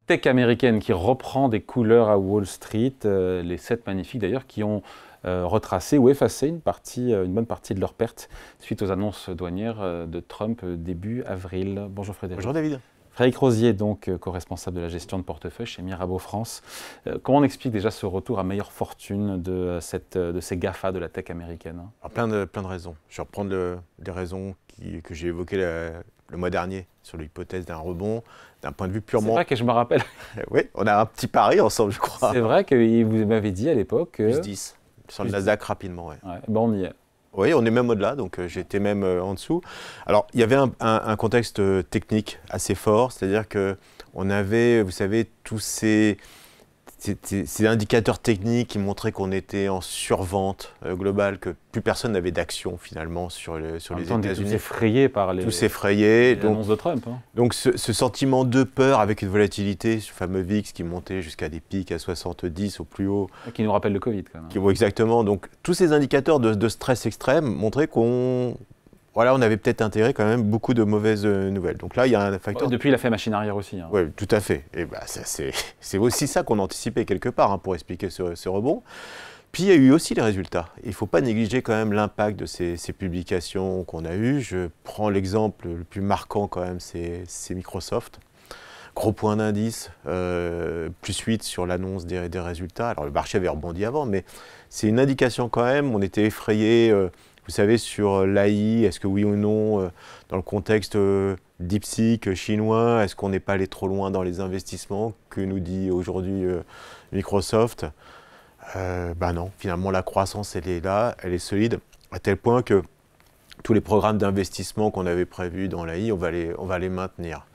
tech américaine qui reprend des couleurs à Wall Street, les 7 magnifiques d'ailleurs, qui ont retracé ou effacé une bonne partie de leurs pertes suite aux annonces douanières de Trump début avril. Bonjour Frédéric. Bonjour David. Frédéric Rosier, donc co-responsable de la gestion de portefeuille chez Mirabeau France. Comment on explique déjà ce retour à meilleure fortune de ces GAFA de la tech américaine? Alors, plein de raisons. Je vais reprendre des raisons que j'ai évoquées le mois dernier sur l'hypothèse d'un rebond, d'un point de vue purement... C'est vrai que je me rappelle. Oui, on a un petit pari ensemble, je crois. C'est vrai que vous m'avez dit à l'époque que... Plus 10 sur le Nasdaq rapidement, ouais. Ouais, ben on y est. Oui, on est même au-delà, donc j'étais même en dessous. Alors, il y avait un contexte technique assez fort, c'est-à-dire qu'on avait, vous savez, tous ces indicateurs techniques qui montraient qu'on était en survente globale, que plus personne n'avait d'action finalement sur les États-Unis. On est tous effrayés par les annonces de Trump. Hein. Donc ce sentiment de peur avec une volatilité, ce fameux VIX qui montait jusqu'à des pics à 70 au plus haut. Qui nous rappelle le Covid quand même. Exactement. Donc tous ces indicateurs de stress extrême montraient qu'on... Voilà, on avait peut-être intégré quand même beaucoup de mauvaises nouvelles. Donc là, il y a un facteur... Depuis, il a fait machine arrière aussi. Hein. Oui, tout à fait. Et bah, c'est aussi ça qu'on anticipait quelque part pour expliquer ce rebond. Puis il y a eu aussi les résultats. Il ne faut pas négliger quand même l'impact de ces publications qu'on a eues. Je prends l'exemple le plus marquant quand même, c'est Microsoft. Gros point d'indice, plus 8 sur l'annonce des résultats. Alors le marché avait rebondi avant, mais c'est une indication quand même. On était effrayés, vous savez, sur l'AI, est-ce que oui ou non, dans le contexte DeepSeek chinois, est-ce qu'on n'est pas allé trop loin dans les investissements que nous dit aujourd'hui Microsoft? Ben non, finalement la croissance elle est là, elle est solide, à tel point que tous les programmes d'investissement qu'on avait prévus dans l'AI, on va les maintenir.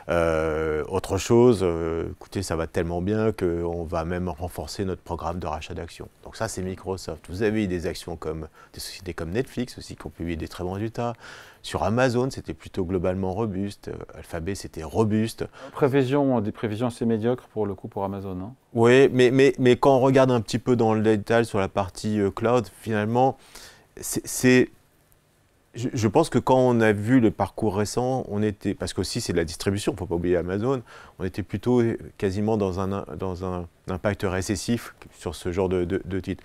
Autre chose, écoutez, ça va tellement bien qu'on va même renforcer notre programme de rachat d'actions. Donc ça, c'est Microsoft. Vous avez des actions comme des sociétés comme Netflix aussi qui ont publié des très bons résultats. Sur Amazon, c'était plutôt globalement robuste. Alphabet, c'était robuste. Des prévisions assez médiocres pour le coup pour Amazon. Hein. Oui, mais quand on regarde un petit peu dans le détail sur la partie cloud, finalement, je pense que quand on a vu le parcours récent, on était, parce qu'aussi c'est de la distribution, il ne faut pas oublier Amazon, on était plutôt quasiment dans un impact récessif sur ce genre de titre.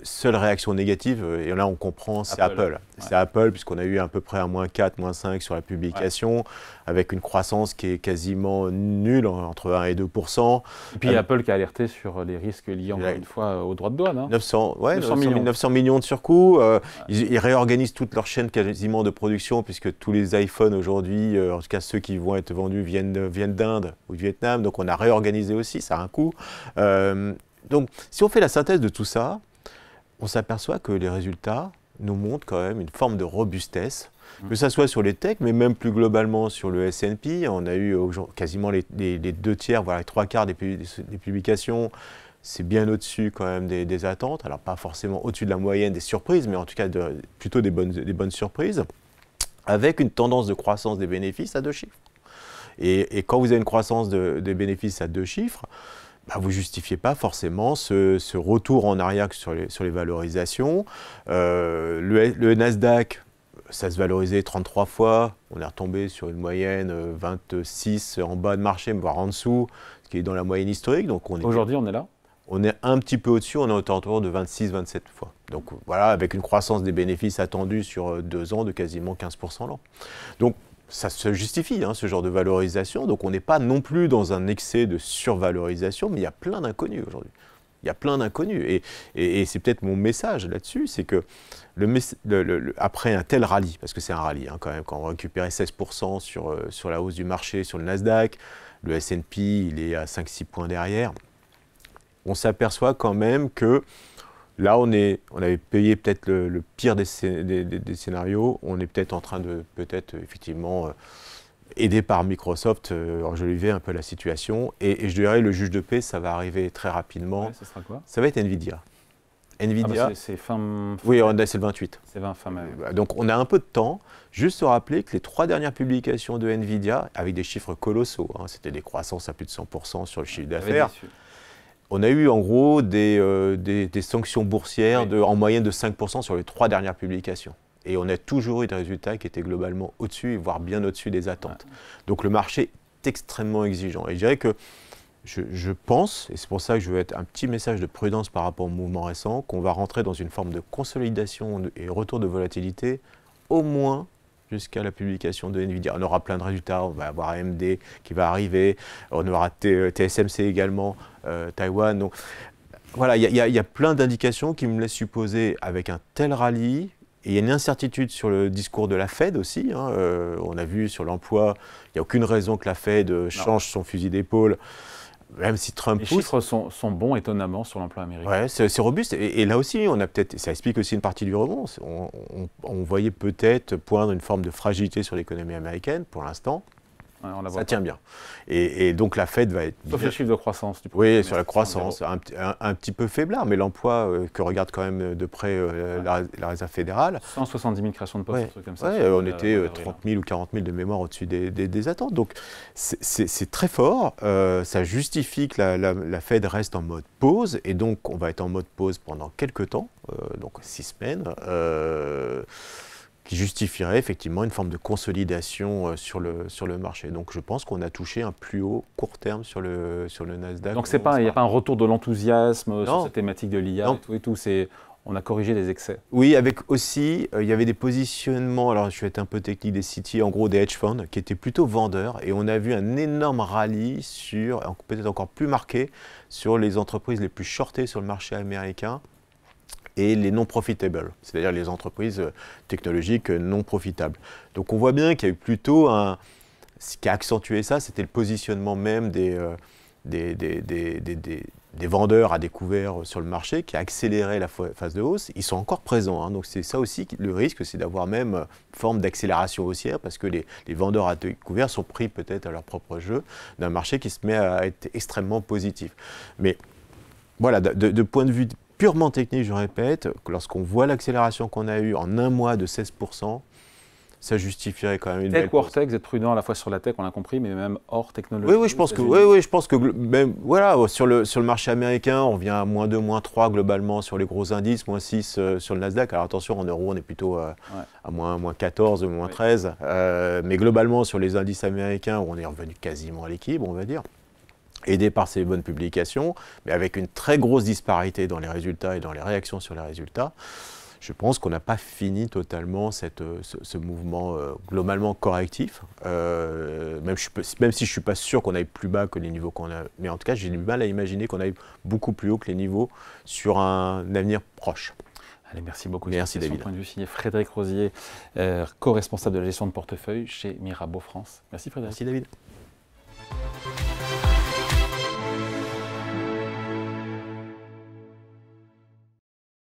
Seule réaction négative, et là on comprend, c'est Apple. Ouais. C'est Apple, puisqu'on a eu à peu près un -4, -5 sur la publication, avec une croissance qui est quasiment nulle, entre 1 et 2%. Et puis Apple qui a alerté sur les risques liés encore une fois aux droits de douane. Hein. 900 millions de surcoûts. Ils réorganisent toute leur chaîne quasiment de production, puisque tous les iPhones aujourd'hui, en tout cas ceux qui vont être vendus, viennent d'Inde ou du Vietnam. Donc on a réorganisé aussi, ça a un coût. Donc si on fait la synthèse de tout ça, on s'aperçoit que les résultats nous montrent quand même une forme de robustesse, que ce soit sur les techs, mais même plus globalement sur le S&P. On a eu quasiment les 2/3, voire les 3/4 des publications. C'est bien au-dessus quand même des attentes. Alors pas forcément au-dessus de la moyenne des surprises, mais en tout cas plutôt des bonnes surprises, avec une tendance de croissance des bénéfices à 2 chiffres. Et quand vous avez une croissance des bénéfices à 2 chiffres, bah, vous ne justifiez pas forcément ce retour en arrière sur les valorisations. Le Nasdaq, ça se valorisait 33 fois. On est retombé sur une moyenne 26 en bas de marché, voire en dessous, ce qui est dans la moyenne historique. Aujourd'hui, on est là? On est un petit peu au-dessus, on est autour de 26-27 fois. Donc voilà, avec une croissance des bénéfices attendue sur 2 ans de quasiment 15% l'an. Donc, ça se justifie, ce genre de valorisation. Donc, on n'est pas non plus dans un excès de survalorisation, mais il y a plein d'inconnus aujourd'hui. Il y a plein d'inconnus. Et c'est peut-être mon message là-dessus, c'est que après un tel rallye, parce que c'est un rallye quand même, quand on récupère 16% sur la hausse du marché, sur le Nasdaq, le S&P, il est à 5-6 points derrière, on s'aperçoit quand même que là, on avait payé peut-être le pire des scénarios. On est peut-être en train de, effectivement, aidé par Microsoft, enjoliver un peu la situation. Et je dirais, le juge de paix, ça va arriver très rapidement. Ouais, ça sera quoi? Ça va être Nvidia. Nvidia, c'est fin... Oui, c'est le 28. C'est fin mai. Donc, on a un peu de temps. Juste se rappeler que les 3 dernières publications de Nvidia, avec des chiffres colossaux, c'était des croissances à plus de 100% sur le chiffre d'affaires. On a eu en gros des sanctions boursières en moyenne de 5% sur les 3 dernières publications. Et on a toujours eu des résultats qui étaient globalement au-dessus, voire bien au-dessus des attentes. Ouais. Donc le marché extrêmement exigeant. Et je dirais que je pense, et c'est pour ça que je veux être un petit message de prudence par rapport au mouvement récent, qu'on va rentrer dans une forme de consolidation et retour de volatilité, au moins jusqu'à la publication de Nvidia. On aura plein de résultats, on va avoir AMD qui va arriver, on aura TSMC également, Taïwan. Donc voilà, il y a plein d'indications qui me laissent supposer, avec un tel rallye, et il y a une incertitude sur le discours de la Fed aussi. Hein, on a vu sur l'emploi, il n'y a aucune raison que la Fed change son fusil d'épaule. Même si Trump pousse. Les chiffres sont bons étonnamment sur l'emploi américain. Ouais, c'est robuste. Et là aussi, on a peut-être, ça explique aussi une partie du rebond. On voyait peut-être poindre une forme de fragilité sur l'économie américaine pour l'instant. Ouais, ça tient bien. Et donc la Fed va être... Sauf le chiffre de croissance. Oui, sur la croissance, un petit peu faiblard, mais l'emploi que regarde quand même de près la Réserve fédérale. 170 000 créations de postes, un truc comme ça. Ouais, on était 30 000 ou 40 000 de mémoire au-dessus des attentes. Donc c'est très fort. Ça justifie que la Fed reste en mode pause. Et donc on va être en mode pause pendant quelques temps, donc 6 semaines. Qui justifierait effectivement une forme de consolidation sur le marché. Donc je pense qu'on a touché un plus haut court terme sur le Nasdaq. Donc il n'y a pas un retour de l'enthousiasme sur cette thématique de l'IA et tout. On a corrigé des excès. Oui, avec aussi, il y avait des positionnements, alors je vais être un peu technique, des City, en gros des hedge funds, qui étaient plutôt vendeurs. Et on a vu un énorme rallye sur, peut-être encore plus marqué, sur les entreprises les plus shortées sur le marché américain. Et les non profitables, c'est-à-dire les entreprises technologiques non profitables. Donc on voit bien qu'il y a eu plutôt ce qui a accentué ça, c'était le positionnement même des vendeurs à découvert sur le marché qui a accéléré la phase de hausse. Ils sont encore présents, hein, donc c'est ça aussi le risque, c'est d'avoir même une forme d'accélération haussière parce que les vendeurs à découvert sont pris peut-être à leur propre jeu d'un marché qui se met à être extrêmement positif. Mais voilà, de point de vue purement technique, je répète, lorsqu'on voit l'accélération qu'on a eue en un mois de 16%, ça justifierait quand même une tech ou hors tech, vous êtes prudent à la fois sur la tech, on l'a compris, mais même hors technologie. Oui, je pense que même, voilà, sur le marché américain, on vient à -2, -3 globalement sur les gros indices, -6 sur le Nasdaq. Alors attention, en euros, on est plutôt à -14, -13. Mais globalement, sur les indices américains, on est revenu quasiment à l'équilibre, on va dire, aidé par ces bonnes publications, mais avec une très grosse disparité dans les résultats et dans les réactions sur les résultats. Je pense qu'on n'a pas fini totalement ce mouvement globalement correctif, même si je ne suis pas sûr qu'on aille plus bas que les niveaux qu'on a. Mais en tout cas, j'ai du mal à imaginer qu'on aille beaucoup plus haut que les niveaux sur un avenir proche. Allez, merci beaucoup. Merci David. Point de vue signé Frédéric Rosier, co-responsable de la gestion de portefeuille chez Mirabeau France. Merci Frédéric. Merci David.